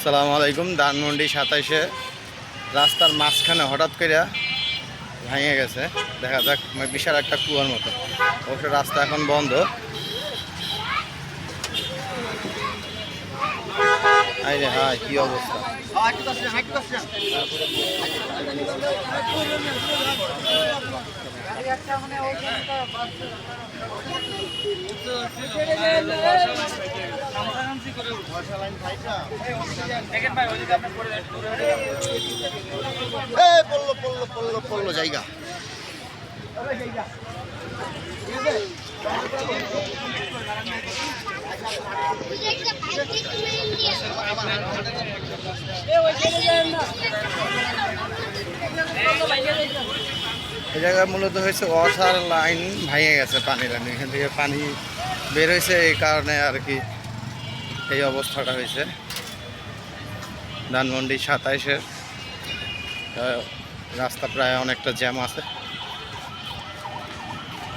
আসসালামু আলাইকুম। ধানমন্ডি 27-এ রাস্তার মাঝখানে হঠাৎ করে ভেঙে গেছে। দেখা যাক, বিশাল একটা কুয়ার মতো। অবশ্য রাস্তা এখন বন্ধ। আরে হ্যাঁ, কি অবস্থা! পড়লো জায়গা। এই জায়গায় মূলত হয়েছে ওয়াটার লাইন ভেঙে গেছে, পানি লাইন। এখান থেকে পানি বের হয়েছে, এই কারণে আর কি এই অবস্থাটা হয়েছে। ধানমন্ডি 27-এর রাস্তা প্রায় অনেকটা জ্যাম আছে।